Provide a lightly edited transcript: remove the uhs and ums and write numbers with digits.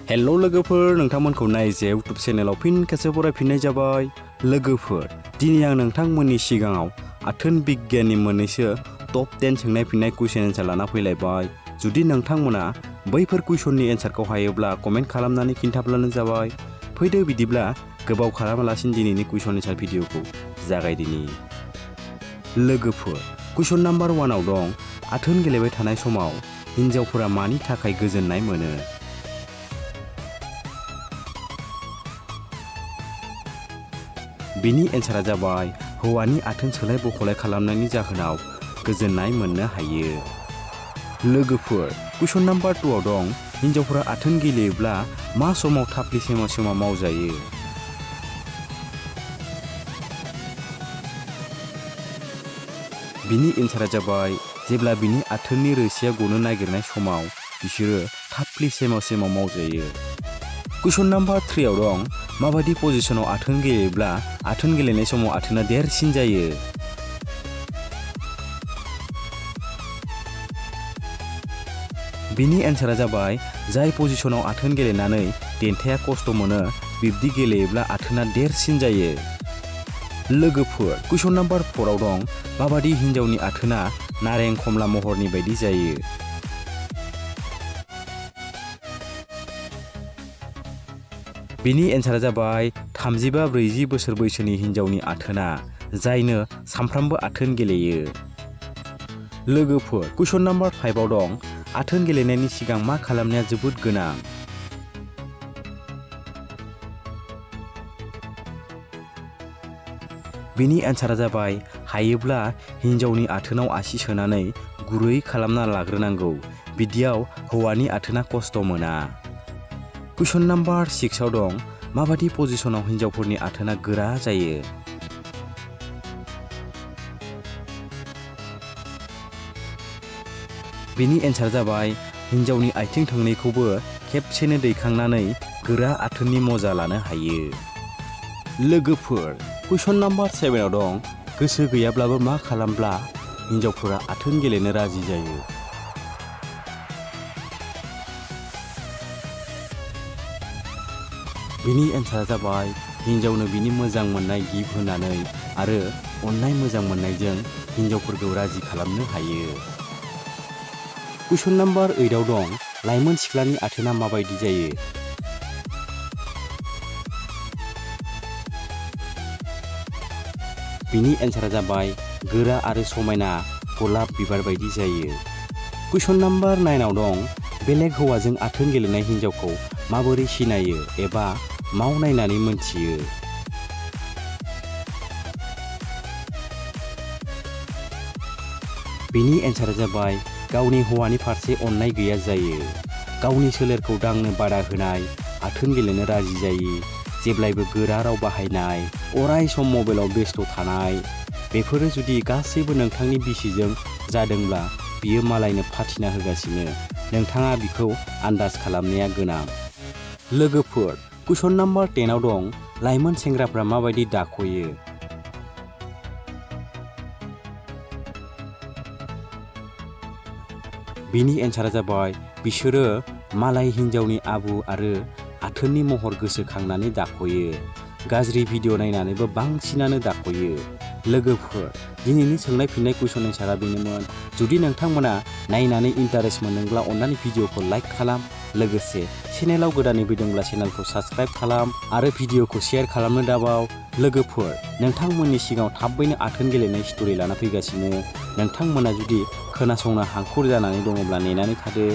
Hello लोगोफोर, नोंथांमोनखौ नायजाया YouTube चेनेलाव फिन खेबसे बरायफिननाय जाबाय। लोगोफोर, दिनै आं नोंथांमोननि सिगाङाव आथोन बिगियाननि मोननैसो टप 10 सोंनाय फिननाय कुइसन एन्सार लाना फैलायबाय। जुदि नोंथांमोना बैफोर कुइसननि एन्सारखौ हायोब्ला कमेन्ट खालामनानै खिन्थाब्लानो जाबाय। फैदो बिदिब्ला गोबाव खालामालासिनो दिनैनि कुइसन एन्सार भिडिअखौ जागायदिनि। लोगोफोर, कुइसन नाम्बार 1 आव दं, आथोन गेलेबाय थानाय समाव हिन्जावफोरा मानि थाखाय गोजोननाय मोनो? बिनि एन्सारा जाबाय हौवानि आथोन सोलाय बखलाय खालामनायनि जाहोनाव गोजोननाय मोननो हायो। लोगोफोर, कुइसन नाम्बार 2 आव दं, हिन्जावफोरा आथोन गेलेयोब्ला मा समाव थाफ्लि सेमा सेमा मावजायो? बिनि एन्सारा जाबाय जेब्ला बिनि आथोननि रोसिया गनो नागिरनाय समाव बिसोरो थाफ्लि सेमा सेमा मावजायो। कुइसन नाम्बार 3 आव दं, माबादि पजिशनाव आथोन गेलेयोब्ला आथोन गेलेनाय समाव आथोना देरसिन जायो? बिनि एन्सारा जाबाय जाय पजिशनाव आथोन गेलेनानै देन्थाया खस्थ' मोनो बिब्दि गेलेयोब्ला आथोना देरसिन जायो। लोगोफोर, कुइसन नाम्बार 4 आव दं, माबादि हिन्जावनि आथोना नारें खमला महरनि बायदि जायो? बिनि एन्सारा जाबाय 35-40 बोसोर बैसोनि हिन्जावनि आथोना, जायनो सामफ्रामबो आथोन गेलेयो। लोगोफोर, कुइसन नाम्बार 5 आव दं, आथोन गेलेनायनि सिगां मा खालामनाया जोबोद गोनां? बिनि एन्सारा जाबाय हायोब्ला हिन्जावनि आथोनाव आसि सोनानै गुरै खालामना लाग्रोनांगौ, बिदियाव हौवानि आथोना खस्थ' मोना। कुइसन नाम्बार 6 आव दं, माबादि पजिशनाव हिन्जावफोरनि आथोना गोरा जायो? बिनि एन्सारा जाबाय हिन्जावनि आथिं थोंनैखौबो खेबसेनो दैखांनानै गोरा आथोननि मजा लानो हायो। लोगोफोर, कुइसन नाम्बार 7 आव दं, गोसो गैयाब्लाबो मा खालामब्ला हिन्जावफोरा आथोन गेलेनो राजि जायो? बिनि एन्सारा जाबाय हिन्जावनो बिनि मोजां मोननाय गिफ्ट होनानै आरो अननाय मोजां मोननायजों हिन्जावफोरखौ राजि खालामनो हायो। कुइसन नाम्बार 8 आव दं, लाइमोन सिख्लानि आथोना माबायदि जायो? बिनि एन्सारा जाबाय गोरा आरो समायना गलाब बिबार बायदि जायो। कुइसन नाम्बार 9 आव दं, बेलेग हौवाजों आथोन गेलेनाय हिन्जावखौ माबोरै सिनायो एबा माव नायनानै मोनथियो? बिनि एन्सारा जाबाय गावनि हौवानि फारसे अननाय गैया जायो, गावनि सोलेरखौ दांनो बादा होनाय, आथोन गेलेनो राजि जायि, जेब्लायबो गोरा राव बाहायनाय, अराय सम मबाइलाव बेस्थ' थानाय, बेफोरो जुदि गासैबो नोंथांनि बिसिजों जादोंब्ला बियो मालायनो फाथिना होगासिनो, नोंथाङा बिखौ आन्दाज खालामनाया गोनां। लोगोफोर, कुइसन नाम्बार 10 आव दं, लाइमोन सेंग्राफ्रा माबायदि दाखयो? बिनि एन्सारा जाबाय बिसोरो मालाय हिन्जावनि आबु आरो आथोननि महर गोसोखांनानै दाखयो, गाज्रि भिडिअ नायनानैबो बांसिनानो दाखयो। लोगोफोर, दिनैनि सोंनाय फिननाय कुइसन एन्सारा बेनोमोन। जुदि नोंथांमोना नायनानै इन्टारेस्ट मोनदोंब्ला अन्नानै भिडिअखौ लाइक खालाम, लोगोसे चेनेलाव गोदानै फैदोंब्ला चेनेलखौ साबस्क्राइब खालाम आरो भिडिअखौ शेयार खालामनो दाबाव। लोगोफोर, नोंथांमोननि सिगाङाव थाबैनो आथोन गेलेनाय स्ट'रि लाना फैगासिनो, नोंथांमोना जुदि खोनासंनो हांखुर जानानै दङब्ला नेनानै थादो।